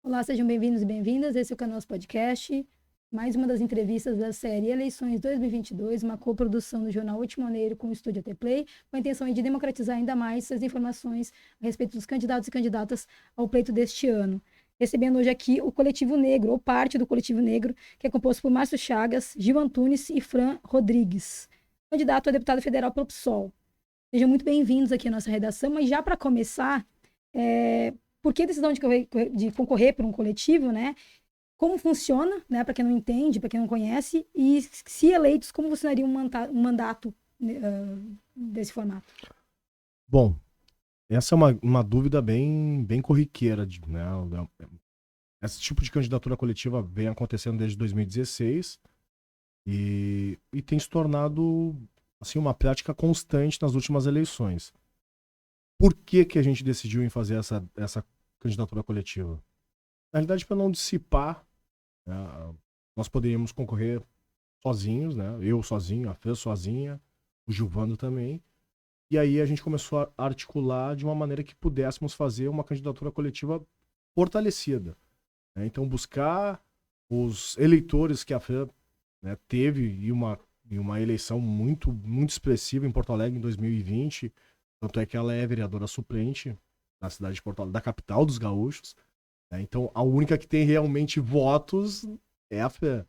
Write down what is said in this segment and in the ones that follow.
Olá, sejam bem-vindos e bem-vindas. Esse é o nosso podcast. Mais uma das entrevistas da série Eleições 2022, uma coprodução do jornal Ultimoneiro com o Estúdio AT Play, com a intenção de democratizar ainda mais as informações a respeito dos candidatos e candidatas ao pleito deste ano. Recebendo hoje aqui o Coletivo Negro, ou parte do Coletivo Negro, que é composto por Márcio Chagas, Gil Antunes e Fran Rodrigues, candidato a deputado federal pelo PSOL. Sejam muito bem-vindos aqui à nossa redação, mas já para começar, por que a decisão de concorrer por um coletivo, né? Como funciona, né? Para quem não entende, para quem não conhece, e se eleitos, como funcionaria um mandato desse formato? Bom, essa é uma dúvida bem corriqueira, né? Esse tipo de candidatura coletiva vem acontecendo desde 2016 e tem se tornado assim, uma prática constante nas últimas eleições. Por que a gente decidiu em fazer essa candidatura coletiva? Na realidade, para não dissipar, né? Nós poderíamos concorrer sozinhos, né? Eu sozinho, a Fê sozinha, o Gilvando também. E aí a gente começou a articular de uma maneira que pudéssemos fazer uma candidatura coletiva fortalecida, né? Então buscar os eleitores que a FEA, né, teve e uma eleição muito expressiva em Porto Alegre em 2020, tanto é que ela é vereadora suplente na cidade de Porto Alegre, da capital dos gaúchos, né? Então a única que tem realmente votos é a FEA.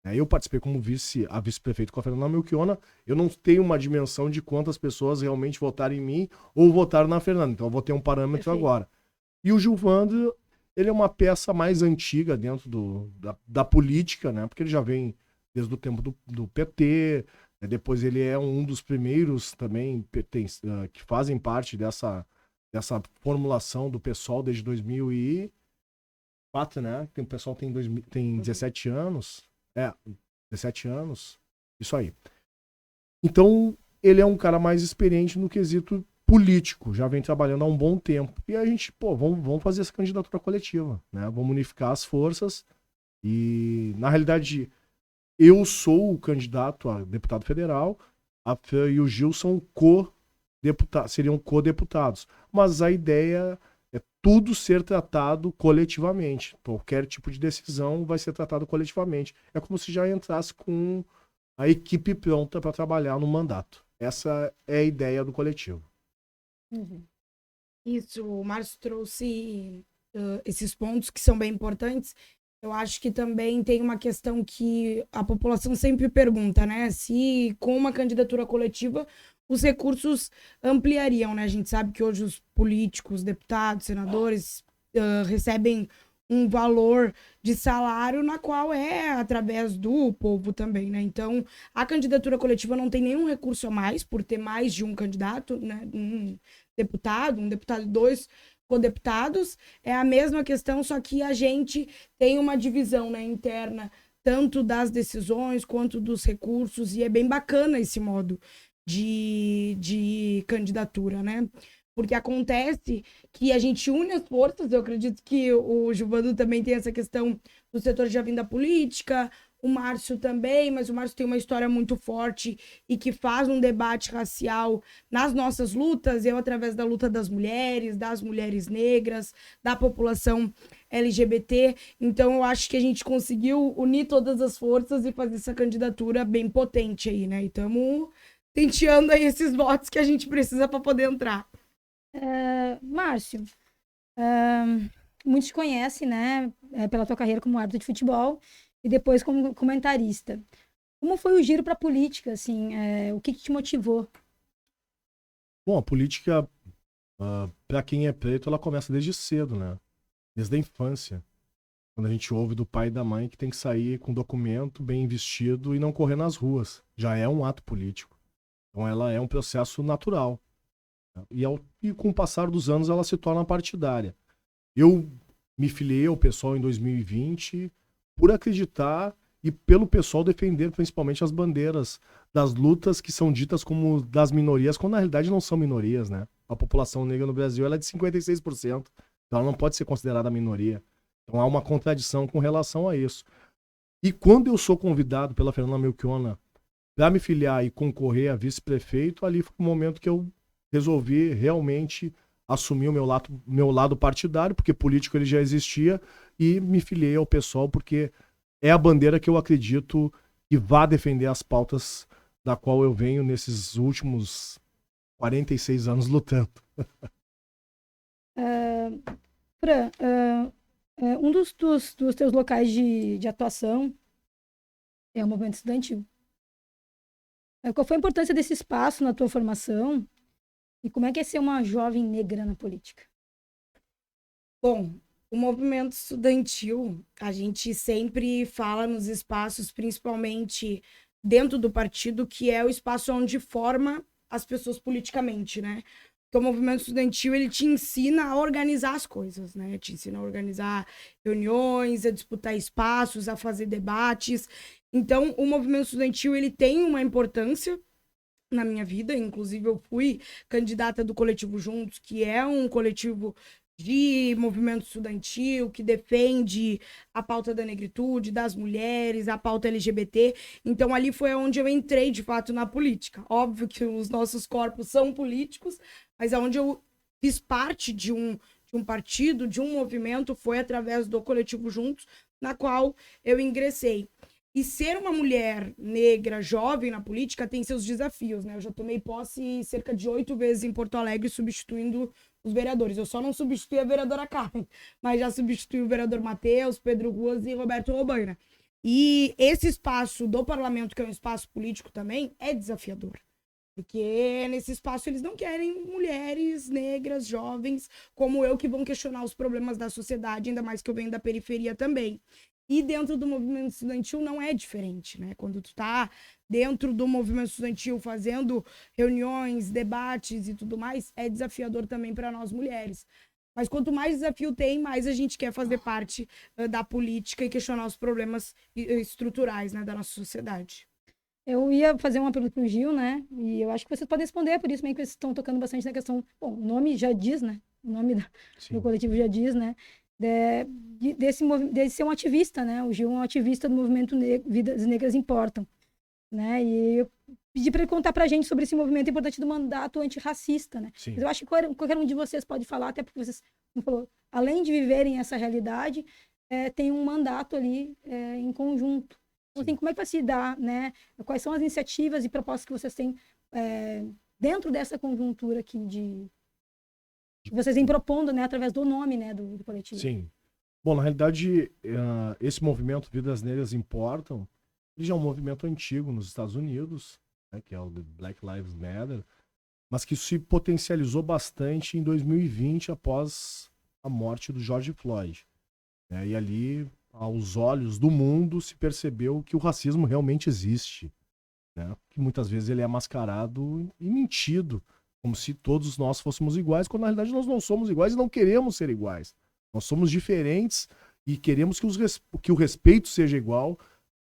Eu participei como vice-prefeito com a Fernanda Melchiona. Eu não tenho uma dimensão de quantas pessoas realmente votaram em mim ou votaram na Fernanda. Então eu vou ter um parâmetro Perfeito. agora. E o Gilvando, ele é uma peça mais antiga dentro da política, né? Porque ele já vem desde o tempo do PT. Né? Depois ele é um dos primeiros também que fazem parte dessa formulação do PSOL desde 2004, né? O pessoal tem 17 anos. 17 anos. Isso aí. Então, ele é um cara mais experiente no quesito político, já vem trabalhando há um bom tempo. E a gente, vamos fazer essa candidatura coletiva, né? Vamos unificar as forças. E, na realidade, eu sou o candidato a deputado federal, a Fê e o Gil são seriam co-deputados. Mas a ideia é tudo ser tratado coletivamente. Qualquer tipo de decisão vai ser tratado coletivamente. É como se já entrasse com a equipe pronta para trabalhar no mandato. Essa é a ideia do coletivo. Uhum. Isso, o Márcio trouxe esses pontos que são bem importantes. Eu acho que também tem uma questão que a população sempre pergunta, né? Se com uma candidatura coletiva os recursos ampliariam, né? A gente sabe que hoje os políticos, deputados, senadores recebem um valor de salário na qual é através do povo também, né? Então, a candidatura coletiva não tem nenhum recurso a mais por ter mais de um candidato, né? Um deputado e dois co-deputados. É a mesma questão, só que a gente tem uma divisão, né, interna, tanto das decisões quanto dos recursos, e é bem bacana esse modo de candidatura, né? Porque acontece que a gente une as forças. Eu acredito que o Gilvando também tem essa questão do setor já vindo da política, o Márcio também, mas o Márcio tem uma história muito forte e que faz um debate racial nas nossas lutas, eu através da luta das mulheres negras, da população LGBT. Então eu acho que a gente conseguiu unir todas as forças e fazer essa candidatura bem potente aí, né? E estamos tenteando aí esses votos que a gente precisa para poder entrar. Márcio, muitos te conhecem, né, pela tua carreira como árbitro de futebol e depois como comentarista. Como foi o giro para a política, assim, o que te motivou? Bom, a política, para quem é preto, ela começa desde cedo, né? Desde a infância. Quando a gente ouve do pai e da mãe que tem que sair com documento, bem vestido e não correr nas ruas. Já é um ato político. Então ela é um processo natural. E com o passar dos anos ela se torna partidária. Eu me filiei ao PSOL em 2020 por acreditar e pelo PSOL defender principalmente as bandeiras das lutas que são ditas como das minorias, quando na realidade não são minorias, né? A população negra no Brasil ela é de 56%, então ela não pode ser considerada minoria. Então há uma contradição com relação a isso. E quando eu sou convidado pela Fernanda Melchiona para me filiar e concorrer a vice-prefeito, ali foi o momento que eu resolvi realmente assumi o meu lado partidário, porque político ele já existia, e me filiei ao PSOL, porque é a bandeira que eu acredito que vá defender as pautas da qual eu venho nesses últimos 46 anos lutando. Fran, um dos teus locais de atuação é o movimento estudantil. Qual foi a importância desse espaço na tua formação e como é que é ser uma jovem negra na política? Bom, o movimento estudantil, a gente sempre fala nos espaços, principalmente dentro do partido, que é o espaço onde forma as pessoas politicamente, né? Porque o movimento estudantil, ele te ensina a organizar as coisas, né? Te ensina a organizar reuniões, a disputar espaços, a fazer debates. Então, o movimento estudantil, ele tem uma importância na minha vida. Inclusive, eu fui candidata do Coletivo Juntos, que é um coletivo de movimento estudantil, que defende a pauta da negritude, das mulheres, a pauta LGBT. Então, ali foi onde eu entrei, de fato, na política. Óbvio que os nossos corpos são políticos, mas aonde eu fiz parte de um partido, de um movimento, foi através do Coletivo Juntos, na qual eu ingressei. E ser uma mulher negra, jovem na política, tem seus desafios, né? Eu já tomei posse cerca de 8 vezes em Porto Alegre, substituindo os vereadores. Eu só não substituí a vereadora Carmen, mas já substituí o vereador Matheus, Pedro Ruas e Roberto Robaina. E esse espaço do parlamento, que é um espaço político também, é desafiador. Porque nesse espaço eles não querem mulheres negras, jovens, como eu, que vão questionar os problemas da sociedade, ainda mais que eu venho da periferia também. E dentro do movimento estudantil não é diferente, né? Quando tu tá dentro do movimento estudantil fazendo reuniões, debates e tudo mais, é desafiador também para nós mulheres. Mas quanto mais desafio tem, mais a gente quer fazer parte da política e questionar os problemas estruturais, né, da nossa sociedade. Eu ia fazer uma pergunta para o Gil, né? E eu acho que vocês podem responder, por isso meio que vocês estão tocando bastante na questão. Bom, o nome já diz, né? O nome do coletivo já diz, né? Desse ser um ativista, né? O Gil é um ativista do movimento Vidas Negras Importam, né? E eu pedi para ele contar para a gente sobre esse movimento importante do mandato antirracista, né? Mas eu acho que qualquer um de vocês pode falar, até porque vocês, como falou, além de viverem essa realidade, tem um mandato ali em conjunto. Então, assim, como é que vai se dar, né? Quais são as iniciativas e propostas que vocês têm dentro dessa conjuntura aqui que vocês vêm propondo, né, através do nome, né, do coletivo? Sim. Bom, na realidade, esse movimento Vidas Negras Importam, ele já é um movimento antigo nos Estados Unidos, né, que é o Black Lives Matter, mas que se potencializou bastante em 2020 após a morte do George Floyd. E ali, aos olhos do mundo, se percebeu que o racismo realmente existe, né? Que muitas vezes ele é mascarado e mentido, como se todos nós fôssemos iguais, quando na realidade nós não somos iguais e não queremos ser iguais. Nós somos diferentes e queremos que o respeito seja igual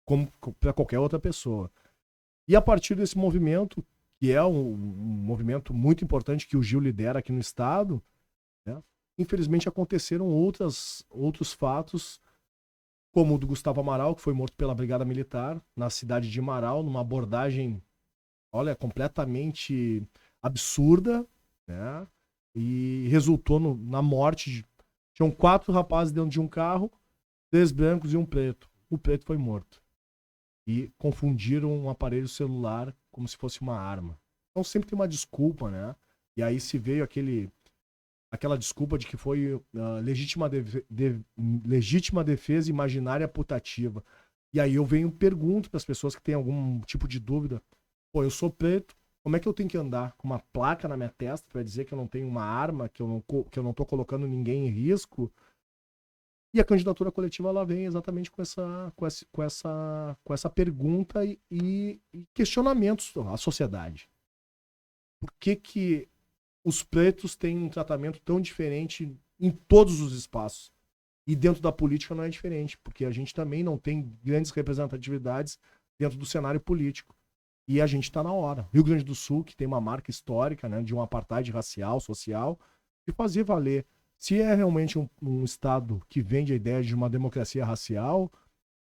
como para qualquer outra pessoa. E a partir desse movimento, que é um movimento muito importante que o Gil lidera aqui no estado, né, infelizmente aconteceram outros fatos, como o do Gustavo Amaral, que foi morto pela Brigada Militar na cidade de Marau, numa abordagem, olha, completamente absurda, né? E resultou na morte. Tinham 4 rapazes dentro de um carro, 3 brancos e um preto. O preto foi morto. E confundiram um aparelho celular como se fosse uma arma. Então sempre tem uma desculpa, né? E aí se veio aquela desculpa de que foi legítima defesa imaginária putativa. E aí eu pergunto para as pessoas que têm algum tipo de dúvida: pô, eu sou preto, como é que eu tenho que andar com uma placa na minha testa para dizer que eu não tenho uma arma, que eu não tô colocando ninguém em risco? E a candidatura coletiva ela vem exatamente com essa pergunta e questionamentos à sociedade. Por que os pretos têm um tratamento tão diferente em todos os espaços? E dentro da política não é diferente, porque a gente também não tem grandes representatividades dentro do cenário político. E a gente está na hora. Rio Grande do Sul, que tem uma marca histórica, né, de um apartheid racial, social, de fazer valer. Se é realmente um estado que vende a ideia de uma democracia racial,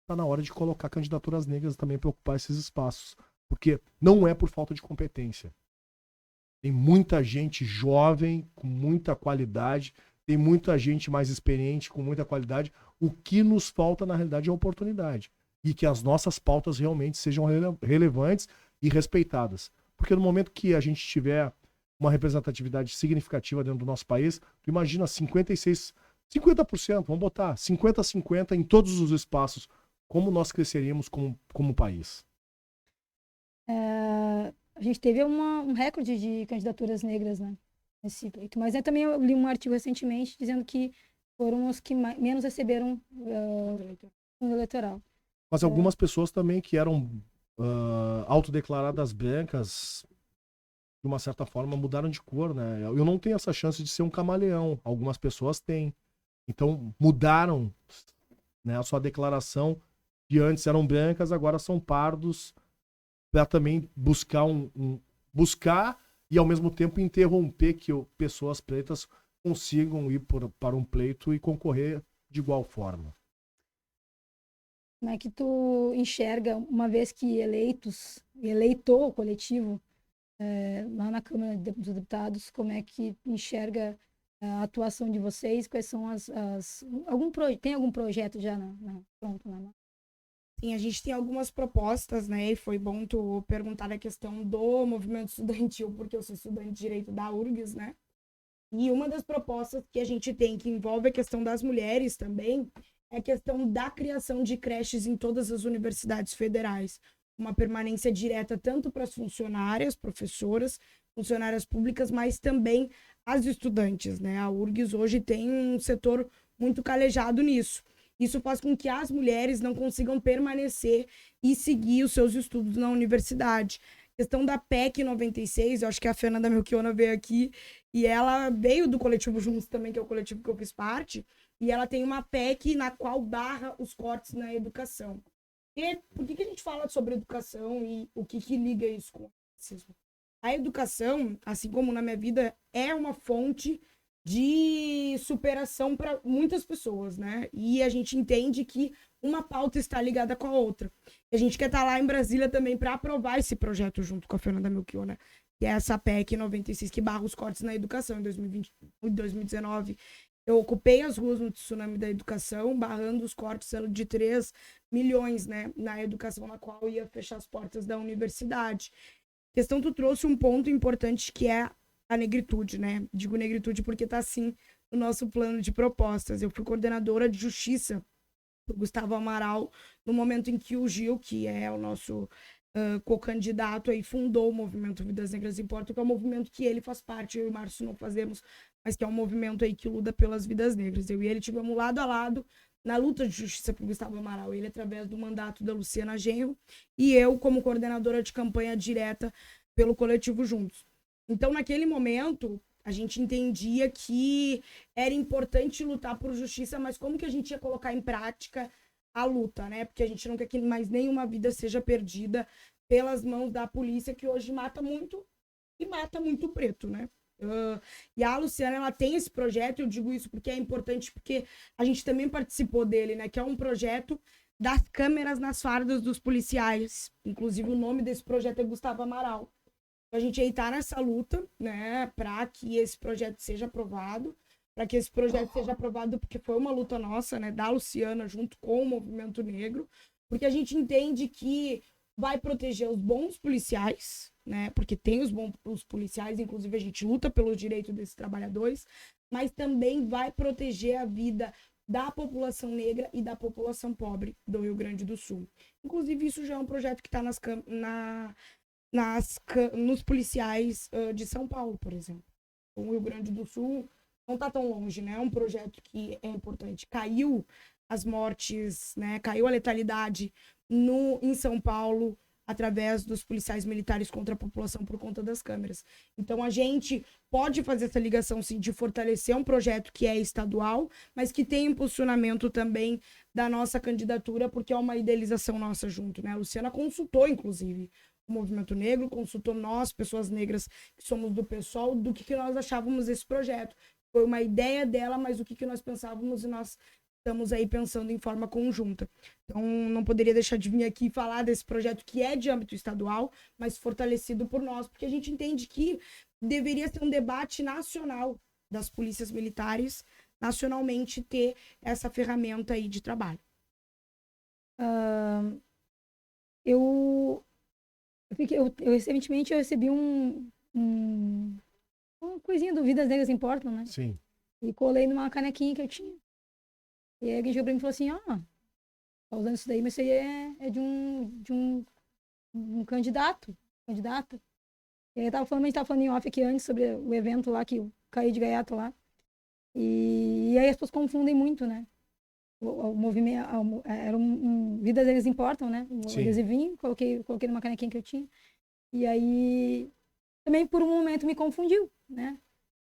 está na hora de colocar candidaturas negras também para ocupar esses espaços. Porque não é por falta de competência. Tem muita gente jovem, com muita qualidade, tem muita gente mais experiente, com muita qualidade. O que nos falta, na realidade, é oportunidade. E que as nossas pautas realmente sejam relevantes e respeitadas. Porque no momento que a gente tiver uma representatividade significativa dentro do nosso país, tu imagina 50%, vamos botar 50-50 em todos os espaços, como nós cresceríamos como país. A gente teve um recorde de candidaturas negras, né, nesse pleito. Mas também eu li um artigo recentemente dizendo que foram os que menos receberam fundo eleitoral. Mas algumas pessoas também que eram autodeclaradas brancas, de uma certa forma, mudaram de cor, né? Eu não tenho essa chance de ser um camaleão. Algumas pessoas têm. Então, mudaram, né, a sua declaração, que antes eram brancas, agora são pardos, para também buscar buscar e, ao mesmo tempo, interromper que pessoas pretas consigam ir para um pleito e concorrer de igual forma. Como é que tu enxerga, uma vez que eleitou o coletivo lá na Câmara dos Deputados, como é que enxerga a atuação de vocês? Quais são tem algum projeto já pronto na mão? Sim, a gente tem algumas propostas, né? E foi bom tu perguntar a questão do movimento estudantil, porque eu sou estudante de Direito da URGS, né? E uma das propostas que a gente tem, que envolve a questão das mulheres também, é a questão da criação de creches em todas as universidades federais. Uma permanência direta tanto para as funcionárias, professoras, funcionárias públicas, mas também as estudantes, né? A URGS hoje tem um setor muito calejado nisso. Isso faz com que as mulheres não consigam permanecer e seguir os seus estudos na universidade. A questão da PEC 96, eu acho que a Fernanda Melchiona veio aqui, e ela veio do coletivo Juntos também, que é o coletivo que eu fiz parte, e ela tem uma PEC na qual barra os cortes na educação. E por que a gente fala sobre educação e o que liga isso com o racismo? A educação, assim como na minha vida, é uma fonte de superação para muitas pessoas, né? E a gente entende que uma pauta está ligada com a outra. E a gente quer estar lá em Brasília também para aprovar esse projeto junto com a Fernanda Melchiona, que é essa PEC 96, que barra os cortes na educação. Em 2019, eu ocupei as ruas no tsunami da educação, barrando os cortes de 3 milhões, né, na educação, na qual ia fechar as portas da universidade. A questão, tu trouxe um ponto importante, que é a negritude, né? Digo negritude porque tá, assim, no nosso plano de propostas. Eu fui coordenadora de justiça do Gustavo Amaral, no momento em que o Gil, que é o nosso co-candidato, aí fundou o movimento Vidas Negras Importam, que é um movimento que ele faz parte, eu e o Márcio não fazemos, mas que é um movimento aí que luta pelas vidas negras. Eu e ele tivemos lado a lado na luta de justiça para o Gustavo Amaral, ele através do mandato da Luciana Genro, e eu como coordenadora de campanha direta pelo coletivo Juntos. Então, naquele momento, a gente entendia que era importante lutar por justiça, mas como que a gente ia colocar em prática a luta, né? Porque a gente não quer que mais nenhuma vida seja perdida pelas mãos da polícia, que hoje mata muito e mata muito preto, né? E a Luciana, ela tem esse projeto, eu digo isso porque é importante, porque a gente também participou dele, né? Que é um projeto das câmeras nas fardas dos policiais. Inclusive, o nome desse projeto é Gustavo Amaral. A gente aí tá nessa luta, né, para que esse projeto seja aprovado, porque foi uma luta nossa, né, da Luciana, junto com o movimento negro, porque a gente entende que vai proteger os bons policiais, né, porque tem os policiais, inclusive a gente luta pelos direitos desses trabalhadores, mas também vai proteger a vida da população negra e da população pobre do Rio Grande do Sul. Inclusive, isso já é um projeto que está nos policiais de São Paulo, por exemplo. O Rio Grande do Sul não está tão longe, né? É um projeto que é importante. Caiu as mortes, né? Caiu a letalidade em São Paulo através dos policiais militares contra a população por conta das câmeras. Então, a gente pode fazer essa ligação, sim, de fortalecer um projeto que é estadual, mas que tem impulsionamento também da nossa candidatura, porque é uma idealização nossa junto, né? A Luciana consultou, inclusive, o movimento negro, consultou nós, pessoas negras que somos do PSOL, do que nós achávamos desse projeto. Foi uma ideia dela, mas o que nós pensávamos, e nós estamos aí pensando em forma conjunta. Então, não poderia deixar de vir aqui falar desse projeto que é de âmbito estadual, mas fortalecido por nós, porque a gente entende que deveria ser um debate nacional das polícias militares, nacionalmente ter essa ferramenta aí de trabalho. Recentemente eu recebi uma coisinha do Vidas Negras Importam, né? Sim. E colei numa canequinha que eu tinha. E aí alguém chegou pra mim e falou assim, tá usando isso daí, mas isso aí é de um candidata. E aí a gente tava falando em off aqui antes sobre o evento lá, que eu caí de gaiato lá. E aí as pessoas confundem muito, né? O movimento, era Vidas Negras Importam, né? O Sim. adesivinho, coloquei numa canequinha que eu tinha. E aí, também por um momento me confundiu, né?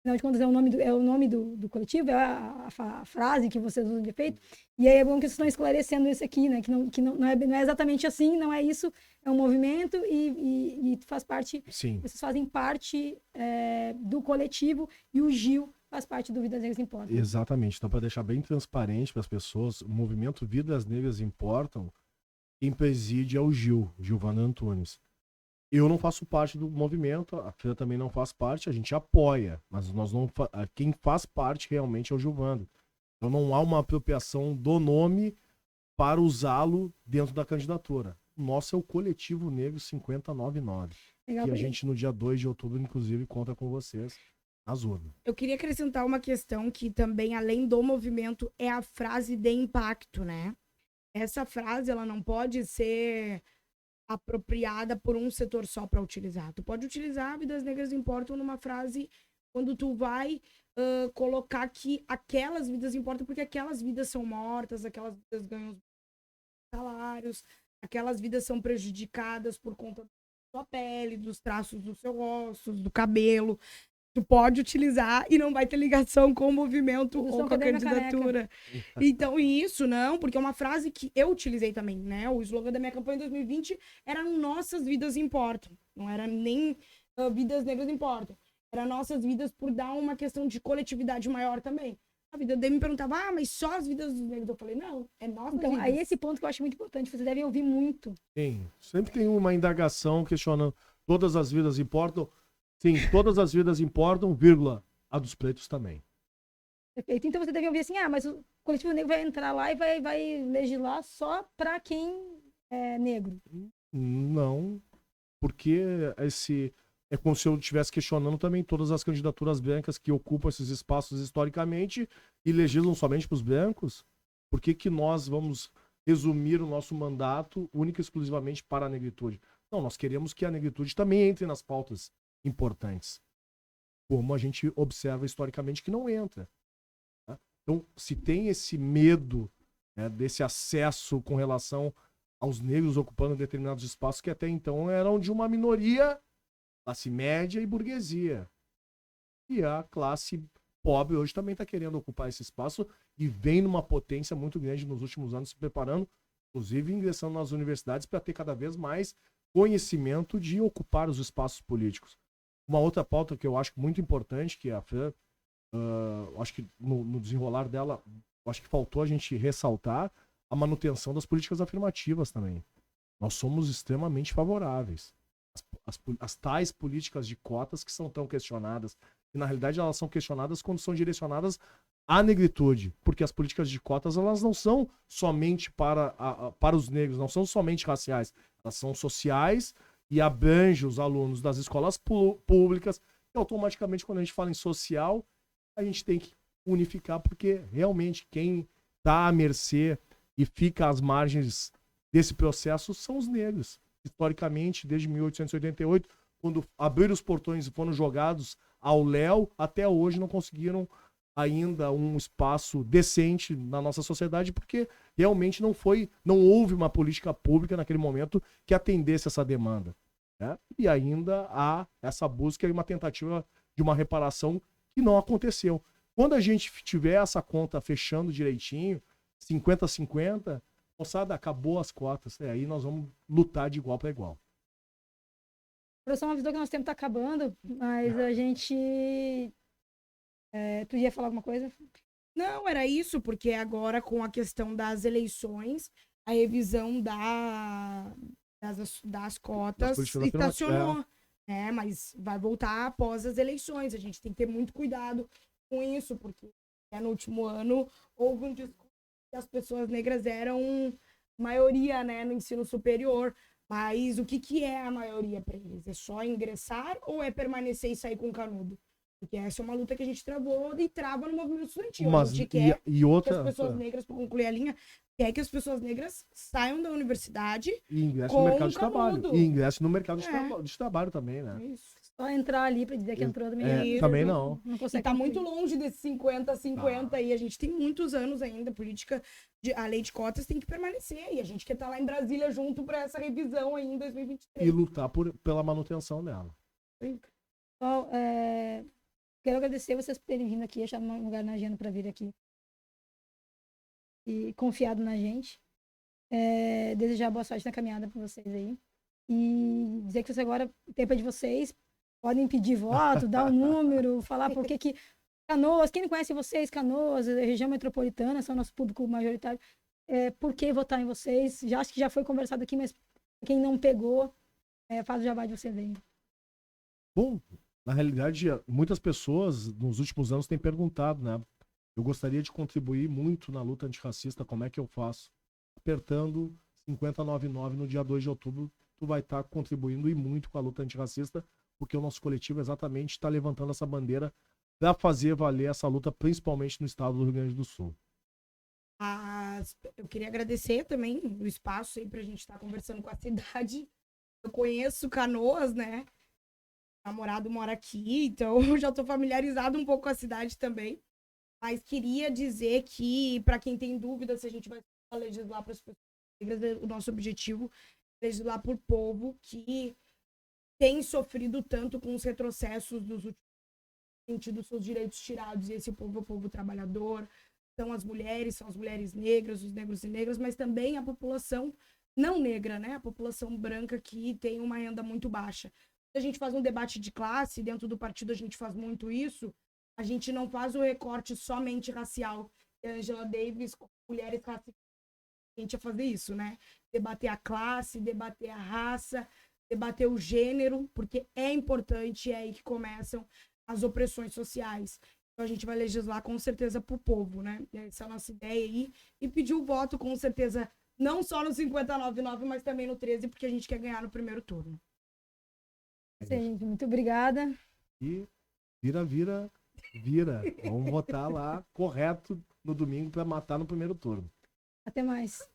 Afinal de contas, é o nome do coletivo, é a frase que vocês usam de efeito. E aí é bom que vocês estão esclarecendo isso aqui, né? Que não é exatamente assim, não é isso. É um movimento e faz parte... Sim. Vocês fazem parte do coletivo e o Gil faz parte do Vidas Negras Importam. Exatamente. Então, para deixar bem transparente para as pessoas, o movimento Vidas Negras Importam, quem preside é o Gilvan Antunes. Eu não faço parte do movimento, a Fran também não faz parte, a gente apoia, mas quem faz parte realmente é o Gilvando. Então não há uma apropriação do nome para usá-lo dentro da candidatura. O nosso é o Coletivo Negro 5099. Legal, E a gente no dia 2 de outubro, inclusive, conta com vocês nas urnas. Eu queria acrescentar uma questão que também, além do movimento, é a frase de impacto, né? Essa frase, ela não pode ser apropriada por um setor só para utilizar. Tu pode utilizar Vidas Negras Importam numa frase quando tu vai colocar que aquelas vidas importam porque aquelas vidas são mortas, aquelas vidas ganham salários, aquelas vidas são prejudicadas por conta da sua pele, dos traços dos seus ossos, do cabelo. Tu pode utilizar e não vai ter ligação com o movimento ou com a candidatura. Então, isso não, porque é uma frase que eu utilizei também, né? O slogan da minha campanha em 2020 era Nossas Vidas Importam. Não era nem Vidas Negras Importam. Era Nossas Vidas por dar uma questão de coletividade maior também. A vida dele me perguntava, mas só as vidas dos negros? Eu falei, não, é nossa vida. Então, aí esse ponto que eu acho muito importante, vocês devem ouvir muito. Sim, sempre tem uma indagação questionando todas as vidas importam. Sim, todas as vidas importam, vírgula, a dos pretos também. Perfeito. Então você deve ouvir assim, mas o coletivo negro vai entrar lá e vai legislar só para quem é negro. Não, porque é como se eu estivesse questionando também todas as candidaturas brancas que ocupam esses espaços historicamente e legislam somente para os brancos. Por que nós vamos resumir o nosso mandato única e exclusivamente para a negritude? Não, nós queremos que a negritude também entre nas pautas importantes, como a gente observa historicamente que não entra. Tá? Então, se tem esse medo, né, desse acesso com relação aos negros ocupando determinados espaços que até então eram de uma minoria, classe média e burguesia. E a classe pobre hoje também está querendo ocupar esse espaço e vem numa potência muito grande nos últimos anos se preparando, inclusive ingressando nas universidades para ter cada vez mais conhecimento de ocupar os espaços políticos. Uma outra pauta que eu acho muito importante, que a Fran, acho que no desenrolar dela, acho que faltou a gente ressaltar a manutenção das políticas afirmativas também. Nós somos extremamente favoráveis. As tais políticas de cotas que são tão questionadas, e na realidade elas são questionadas quando são direcionadas à negritude, porque as políticas de cotas elas não são somente para os negros, não são somente raciais, elas são sociais, e abrange os alunos das escolas públicas, e automaticamente, quando a gente fala em social, a gente tem que unificar, porque realmente quem está à mercê e fica às margens desse processo são os negros. Historicamente, desde 1888, quando abriram os portões e foram jogados ao léu, até hoje não conseguiram ainda um espaço decente na nossa sociedade, porque realmente não houve uma política pública naquele momento que atendesse essa demanda. Né? E ainda há essa busca e uma tentativa de uma reparação que não aconteceu. Quando a gente tiver essa conta fechando direitinho, 50-50, moçada, acabou as cotas. Aí nós vamos lutar de igual para igual. A produção avisou que nosso tempo está acabando, mas a gente... tu ia falar alguma coisa? Não, era isso, porque agora com a questão das eleições, a revisão das cotas estacionou. né? Mas vai voltar após as eleições. A gente tem que ter muito cuidado com isso, porque no último ano houve um discurso que as pessoas negras eram maioria, né, no ensino superior. Mas o que é a maioria para eles? É só ingressar ou é permanecer e sair com canudo? Porque essa é uma luta que a gente travou e trava no movimento estudantil. Mas, a gente quer e que outra. as pessoas negras, para concluir a linha, quer que as pessoas negras saiam da universidade E ingresse com no mercado de canudo. trabalho. E ingresse no mercado É. de trabalho também, né? Isso. Só entrar ali pra dizer que entrou também. Isso. Também não. Não E consegue tá muito cumprir. longe desse 50-50 e a gente tem muitos anos ainda. A lei de cotas tem que permanecer. E a gente quer estar lá em Brasília junto para essa revisão aí em 2023. E lutar pela manutenção dela. Pessoal, quero agradecer vocês por terem vindo aqui, achado um lugar na agenda para vir aqui. E confiado na gente. Desejar boa sorte na caminhada para vocês aí. E dizer que vocês agora, o tempo é de vocês. Podem pedir voto, dar um número, falar por que Canoas, quem não conhece vocês, Canoas, região metropolitana, são nosso público majoritário. Por que votar em vocês? Acho que já foi conversado aqui, mas quem não pegou, faz o jabá de vocês aí. Bom, na realidade, muitas pessoas nos últimos anos têm perguntado, né? Eu gostaria de contribuir muito na luta antirracista, como é que eu faço? Apertando 5099 no dia 2 de outubro, tu vai estar contribuindo e muito com a luta antirracista, porque o nosso coletivo exatamente está levantando essa bandeira para fazer valer essa luta, principalmente no estado do Rio Grande do Sul. Eu queria agradecer também o espaço aí pra gente estar conversando com a cidade. Eu conheço Canoas, né? O namorado mora aqui, então eu já estou familiarizado um pouco com a cidade também. Mas queria dizer que, para quem tem dúvida se a gente vai legislar para as pessoas negras, o nosso objetivo é legislar por povo que tem sofrido tanto com os retrocessos dos últimos anos, sentido seus direitos tirados. E esse povo é o povo trabalhador, são as mulheres negras, os negros e negras, mas também a população não negra, né? A população branca que tem uma renda muito baixa. A gente faz um debate de classe, dentro do partido a gente faz muito isso, a gente não faz o recorte somente racial. A Angela Davis, com mulheres racistas, a gente ia fazer isso, né? Debater a classe, debater a raça, debater o gênero, porque é importante, é aí que começam as opressões sociais. Então a gente vai legislar com certeza pro povo, né? Essa é a nossa ideia aí. E pedir o voto com certeza, não só no 599, mas também no 13, porque a gente quer ganhar no primeiro turno. Sim, muito obrigada. E vira. Vamos votar lá correto no domingo para matar no primeiro turno. Até mais.